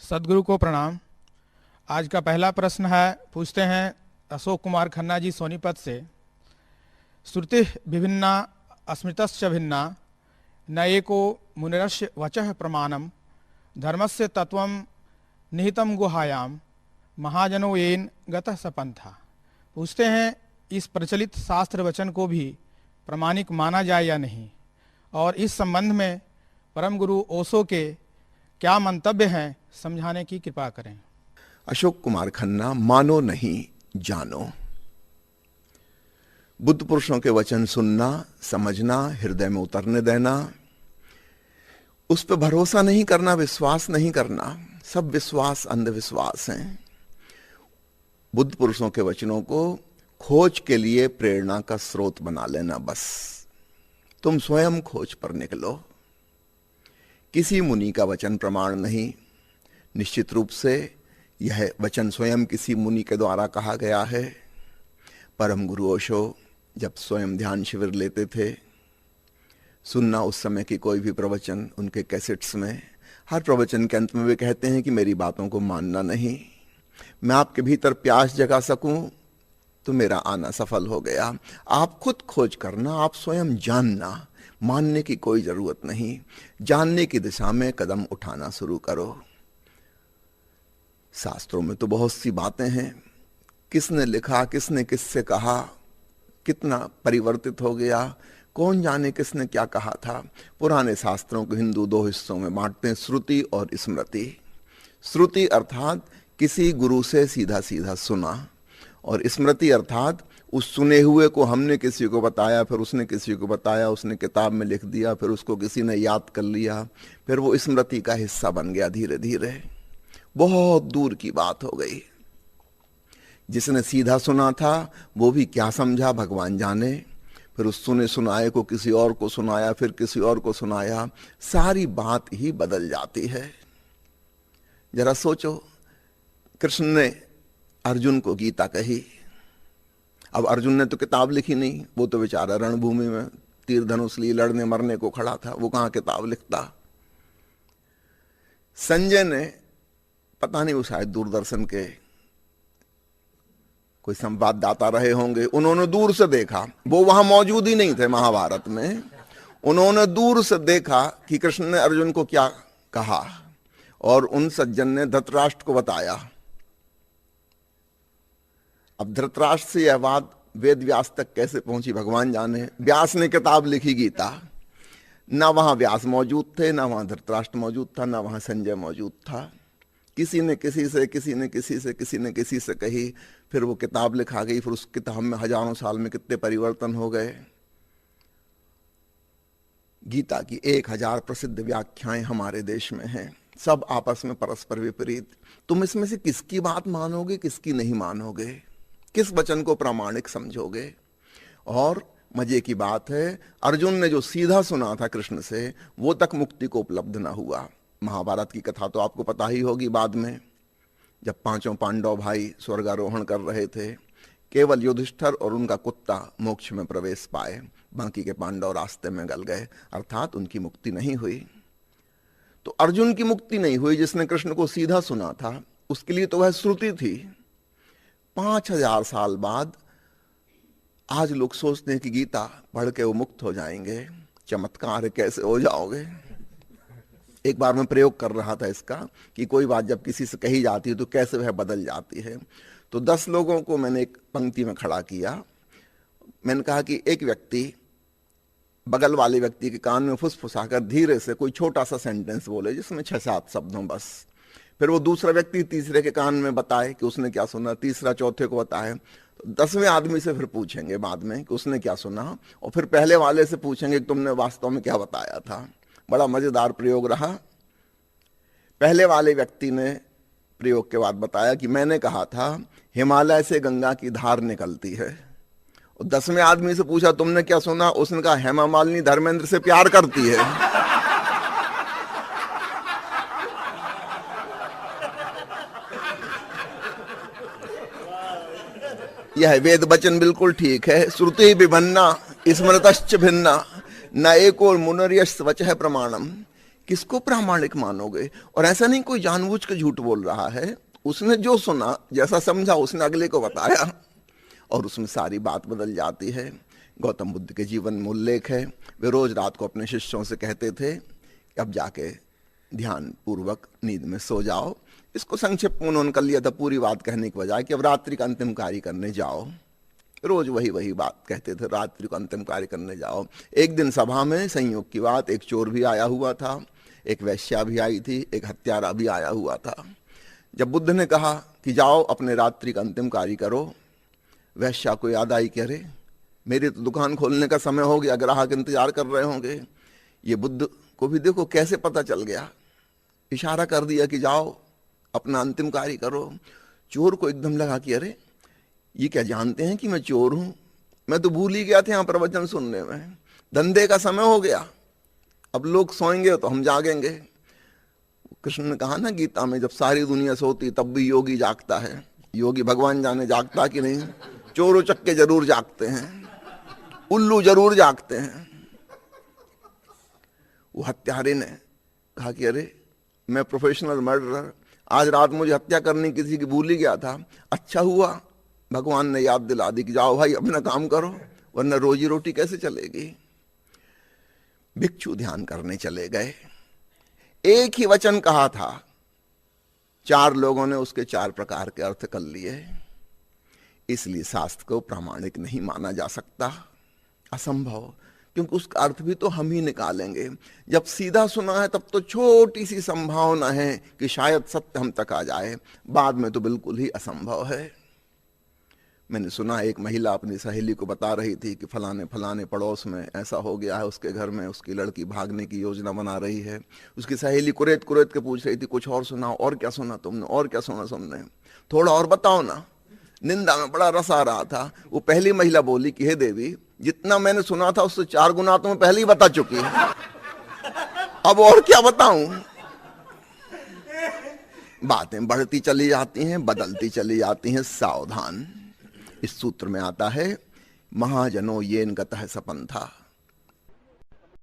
सदगुरु को प्रणाम। आज का पहला प्रश्न है, पूछते हैं अशोक कुमार खन्ना जी सोनीपत से। श्रुति विभिन्ना अस्मृतश्च भिन्ना न एको मुनिरस्य वचः प्रमाणम धर्मस्य तत्वं निहितम गुहायाम महाजनो येन गतः सपंथा। पूछते हैं इस प्रचलित शास्त्र वचन को भी प्रमाणिक माना जाए या नहीं, और इस संबंध में परम गुरु ओशो के क्या मंतव्य हैं, समझाने की कृपा करें। अशोक कुमार खन्ना, मानो नहीं जानो। बुद्ध पुरुषों के वचन सुनना, समझना, हृदय में उतरने देना, उस पर भरोसा नहीं करना, विश्वास नहीं करना, सब विश्वास अंधविश्वास हैं। बुद्ध पुरुषों के वचनों को खोज के लिए प्रेरणा का स्रोत बना लेना बस। तुम स्वयं खोज पर निकलो। किसी मुनि का वचन प्रमाण नहीं। निश्चित रूप से यह वचन स्वयं किसी मुनि के द्वारा कहा गया है। परम गुरु ओशो जब स्वयं ध्यान शिविर लेते थे, सुनना उस समय की कोई भी प्रवचन उनके कैसेट्स में, हर प्रवचन के अंत में वे कहते हैं कि मेरी बातों को मानना नहीं। मैं आपके भीतर प्यास जगा सकूं तो मेरा आना सफल हो गया। आप खुद खोज करना, आप स्वयं जानना, मानने की कोई जरूरत नहीं। जानने की दिशा में कदम उठाना शुरू करो। शास्त्रों में तो बहुत सी बातें हैं, किसने लिखा, किसने किससे कहा, कितना परिवर्तित हो गया, कौन जाने किसने क्या कहा था। पुराने शास्त्रों को हिंदू दो हिस्सों में बांटते हैं, श्रुति और स्मृति। श्रुति अर्थात किसी गुरु से सीधा सीधा सुना, और स्मृति अर्थात उस सुने हुए को हमने किसी को बताया, फिर उसने किसी को बताया, उसने किताब में लिख दिया, फिर उसको किसी ने याद कर लिया, फिर वो स्मृति का हिस्सा बन गया धीरे धीरे। बहुत दूर की बात हो गई। जिसने सीधा सुना था वो भी क्या समझा भगवान जाने, फिर उस सुने सुनाए को किसी और को सुनाया, फिर किसी और को सुनाया, सारी बात ही बदल जाती है। जरा सोचो, कृष्ण ने अर्जुन को गीता कही। अब अर्जुन ने तो किताब लिखी नहीं, वो तो बेचारा रणभूमि में तीर धनुष लिए लड़ने मरने को खड़ा था, वो कहां किताब लिखता। संजय ने, पता नहीं वो शायद दूरदर्शन के कोई संवाददाता रहे होंगे, उन्होंने दूर से देखा, वो वहां मौजूद ही नहीं थे महाभारत में, उन्होंने दूर से देखा कि कृष्ण ने अर्जुन को क्या कहा, और उन सज्जन ने धृतराष्ट्र को बताया। अब धृतराष्ट्र से यह बात वेद व्यास तक कैसे पहुंची भगवान जाने। व्यास ने किताब लिखी गीता, ना वहां व्यास मौजूद थे, ना वहां धृतराष्ट्र मौजूद था, ना वहां संजय मौजूद था। किसी ने किसी से, किसी ने किसी से, किसी ने किसी से कही, फिर वो किताब लिखा गई, फिर उस किताब में हजारों साल में कितने परिवर्तन हो गए। गीता की 1000 प्रसिद्ध व्याख्याएं हमारे देश में हैं, सब आपस में परस्पर विपरीत। तुम इसमें से किसकी बात मानोगे, किसकी नहीं मानोगे, किस वचन को प्रामाणिक समझोगे। और मजे की बात है, अर्जुन ने जो सीधा सुना था कृष्ण से, वो तक मुक्ति को उपलब्ध ना हुआ। महाभारत की कथा तो आपको पता ही होगी। बाद में जब 5 पांडव भाई स्वर्गारोहण कर रहे थे, केवल युधिष्ठिर और उनका कुत्ता मोक्ष में प्रवेश पाए, बाकी के पांडव रास्ते में गल गए, अर्थात उनकी मुक्ति नहीं हुई। तो अर्जुन की मुक्ति नहीं हुई जिसने कृष्ण को सीधा सुना था, उसके लिए तो वह श्रुति थी। 5000 साल बाद आज लोग सोचते हैं कि गीता पढ़ के वो मुक्त हो जाएंगे। चमत्कार है, कैसे हो जाओगे। एक बार मैं प्रयोग कर रहा था इसका कि कोई बात जब किसी से कही जाती है तो कैसे वह बदल जाती है। तो 10 लोगों को मैंने एक पंक्ति में खड़ा किया। मैंने कहा कि एक व्यक्ति बगल वाले व्यक्ति के कान में फुसफुसाकर धीरे से कोई छोटा सा सेंटेंस बोले जिसमें 6-7 शब्द हों बस। फिर वो दूसरा व्यक्ति तीसरे के कान में बताए कि उसने क्या सुना, तीसरा चौथे को बताए। तो 10वें आदमी से फिर पूछेंगे बाद में कि उसने क्या सुना, और फिर पहले वाले से पूछेंगे कि तुमने वास्तव में क्या बताया था। बड़ा मजेदार प्रयोग रहा। पहले वाले व्यक्ति ने प्रयोग के बाद बताया कि मैंने कहा था हिमालय से गंगा की धार निकलती है। और 10वें आदमी से पूछा तुमने क्या सुना, उसने कहा हेमा मालिनी धर्मेंद्र से प्यार करती है। यह वेद वचन बिल्कुल ठीक है। श्रुति विभिन्ना स्मृतश्च भिन्ना न एको मुनिर्यस्य वचः प्रमाणम। किसको प्रामाणिक मानोगे? और ऐसा नहीं कोई जानबूझ के झूठ बोल रहा है, उसने जो सुना, जैसा समझा, उसने अगले को बताया और उसमें सारी बात बदल जाती है। गौतम बुद्ध के जीवन में उल्लेख है, वे रोज रात को अपने शिष्यों से कहते थे कि अब जाके ध्यान पूर्वक नींद में सो जाओ। इसको संक्षिप्त में उन्होंने कर लिया था पूरी बात कहने के बजाय कि अब रात्रि का अंतिम कार्य करने जाओ। रोज वही बात कहते थे, रात्रि को अंतिम कार्य करने जाओ। एक दिन सभा में संयोग की बात, एक चोर भी आया हुआ था, एक वैश्या भी आई थी, एक हत्यारा भी आया हुआ था। जब बुद्ध ने कहा कि जाओ अपने रात्रि का अंतिम कार्य करो, वैश्या को याद आई कि अरे मेरी तो दुकान खोलने का समय हो गया, ग्राहक इंतजार कर रहे होंगे। ये बुद्ध को भी देखो कैसे पता चल गया, इशारा कर दिया कि जाओ अपना अंतिम कार्य करो। चोर को एकदम लगा कि अरे ये क्या जानते हैं कि मैं चोर हूं, मैं तो भूल ही गया था यहाँ प्रवचन सुनने में, धंधे का समय हो गया, अब लोग सोएंगे तो हम जागेंगे। कृष्ण ने कहा ना गीता में, जब सारी दुनिया सोती तब भी योगी जागता है। योगी भगवान जाने जागता कि नहीं, चोर उचक्के जरूर जागते हैं, उल्लू जरूर जागते हैं। वो हत्यारे ने कहा कि अरे मैं प्रोफेशनल मर्डरर, आज रात मुझे हत्या करनी किसी की भूल ही गया था, अच्छा हुआ भगवान ने याद दिला दी कि जाओ भाई अपना काम करो, वरना रोजी रोटी कैसे चलेगी। भिक्षु ध्यान करने चले गए, एक ही वचन कहा था, 4 लोगों ने उसके 4 प्रकार के अर्थ कर लिए। इसलिए शास्त्र को प्रामाणिक नहीं माना जा सकता, असंभव, क्योंकि उसका अर्थ भी तो हम ही निकालेंगे। जब सीधा सुना है तब तो छोटी सी संभावना है कि शायद सत्य हम तक आ जाए, बाद में तो बिल्कुल ही असंभव है। मैंने सुना एक महिला अपनी सहेली को बता रही थी कि फलाने फलाने पड़ोस में ऐसा हो गया है, उसके घर में उसकी लड़की भागने की योजना बना रही है। उसकी सहेली कुरेद कुरेद के पूछ रही थी, कुछ और सुनाओ, और क्या सुना तुमने, और क्या सुना तुमने, थोड़ा और बताओ ना। निंदा में बड़ा रस आ रहा था। वो पहली महिला बोली कि हे देवी, जितना मैंने सुना था उससे 4 गुना तो मैं पहले ही बता चुकी है, अब और क्या बताऊं। बातें बढ़ती चली जाती हैं, बदलती चली जाती हैं, सावधान। इस सूत्र में आता है महाजनो येन गतः सपंथा,